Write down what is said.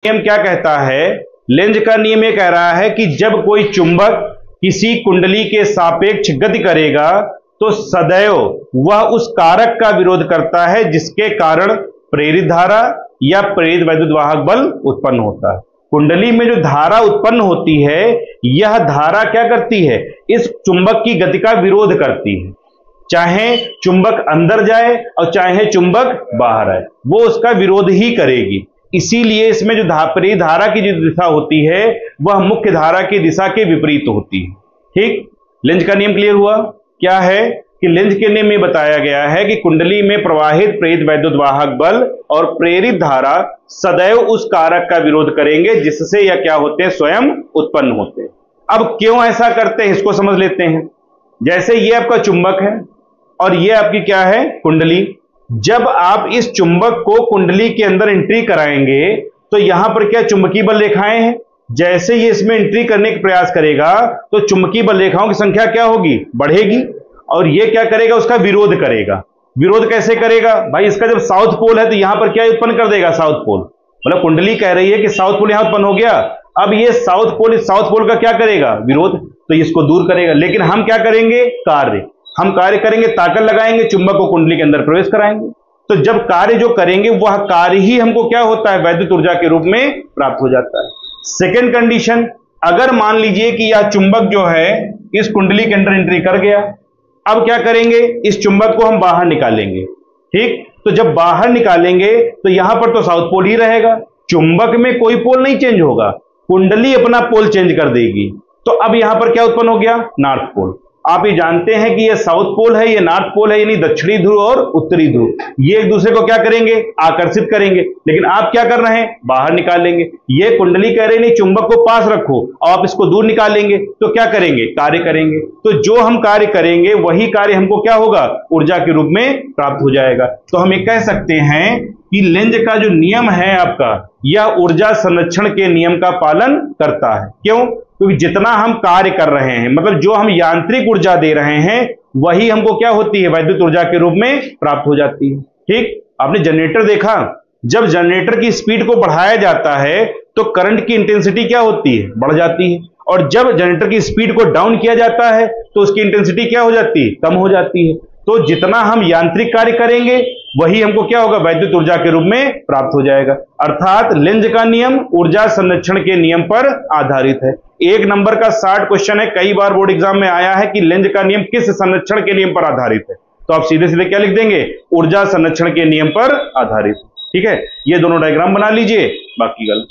नियम क्या कहता है? लेंज का नियम ये कह रहा है कि जब कोई चुंबक किसी कुंडली के सापेक्ष गति करेगा तो सदैव वह उस कारक का विरोध करता है जिसके कारण प्रेरित धारा या प्रेरित वैद्युत वाहक बल उत्पन्न होता है। कुंडली में जो धारा उत्पन्न होती है, यह धारा क्या करती है? इस चुंबक की गति का विरोध करती है। चाहे चुंबक अंदर जाए और चाहे चुंबक बाहर आए, वो उसका विरोध ही करेगी। इसीलिए इसमें जो प्रेरित धारा की जो दिशा होती है वह मुख्य धारा की दिशा के विपरीत होती है। ठीक, लेंज का नियम क्लियर हुआ? क्या है कि लेंज के नियम में बताया गया है कि कुंडली में प्रवाहित प्रेरित वैद्युत वाहक बल और प्रेरित धारा सदैव उस कारक का विरोध करेंगे जिससे यह क्या होते हैं? स्वयं उत्पन्न होते हैं। अब क्यों ऐसा करते हैं इसको समझ लेते हैं। जैसे ये आपका चुंबक है और ये आपकी क्या है? कुंडली। जब आप इस चुंबक को कुंडली के अंदर एंट्री कराएंगे तो यहां पर क्या चुंबकीय बल रेखाएं हैं। जैसे ये इसमें एंट्री करने का प्रयास करेगा तो चुंबकीय बल रेखाओं की संख्या क्या होगी? बढ़ेगी। और ये क्या करेगा? उसका विरोध करेगा। विरोध कैसे करेगा भाई? इसका जब साउथ पोल है तो यहां पर क्या उत्पन्न कर देगा? South pole. मतलब कुंडली कह रही है कि साउथ पोल यहां उत्पन्न हो गया, अब ये साउथ पोल का क्या करेगा? विरोध। तो इसको दूर करेगा। लेकिन हम क्या करेंगे? हम कार्य करेंगे, ताकत लगाएंगे, चुंबक को कुंडली के अंदर प्रवेश कराएंगे। तो जब कार्य जो करेंगे वह कार्य ही हमको क्या होता है? वैद्युत ऊर्जा के रूप में प्राप्त हो जाता है। सेकेंड कंडीशन, अगर मान लीजिए कि यह चुंबक जो है इस कुंडली के अंदर एंट्री कर गया, अब क्या करेंगे? इस चुंबक को हम बाहर निकालेंगे। ठीक, तो जब बाहर निकालेंगे तो यहां पर तो साउथ पोल ही रहेगा, चुंबक में कोई पोल नहीं चेंज होगा, कुंडली अपना पोल चेंज कर देगी। तो अब यहां पर क्या उत्पन्न हो गया? North pole. आप ये जानते हैं कि ये साउथ पोल है, ये नॉर्थ पोल है, यानी दक्षिणी ध्रुव और उत्तरी ध्रुव, ये एक दूसरे को क्या करेंगे? आकर्षित करेंगे। लेकिन आप क्या कर रहे हैं? बाहर निकालेंगे। ये कुंडली कह रही नहीं चुंबक को पास रखो, आप इसको दूर निकालेंगे तो क्या करेंगे? कार्य करेंगे। तो जो हम कार्य करेंगे वही कार्य हमको क्या होगा? ऊर्जा के रूप में प्राप्त हो जाएगा। तो हम ये कह सकते हैं कि लेंज का जो नियम है आपका, यह ऊर्जा संरक्षण के नियम का पालन करता है। क्यों? क्योंकि जितना हम कार्य कर रहे हैं, मतलब जो हम यांत्रिक ऊर्जा दे रहे हैं, वही हमको क्या होती है? वैद्युत ऊर्जा के रूप में प्राप्त हो जाती है। ठीक, आपने जनरेटर देखा, जब जनरेटर की स्पीड को बढ़ाया जाता है तो करंट की इंटेंसिटी क्या होती है? बढ़ जाती है। और जब जनरेटर की स्पीड को डाउन किया जाता है तो उसकी इंटेंसिटी क्या हो जाती है? कम हो जाती है। तो जितना हम यांत्रिक कार्य करेंगे वही हमको क्या होगा? वैद्युत ऊर्जा के रूप में प्राप्त हो जाएगा। अर्थात लेंज का नियम ऊर्जा संरक्षण के नियम पर आधारित है। 1 नंबर का 60 क्वेश्चन है, कई बार बोर्ड एग्जाम में आया है कि लेंज का नियम किस संरक्षण के नियम पर आधारित है। तो आप सीधे सीधे क्या लिख देंगे? ऊर्जा संरक्षण के नियम पर आधारित। ठीक है, ये दोनों डायग्राम बना लीजिए, बाकी गल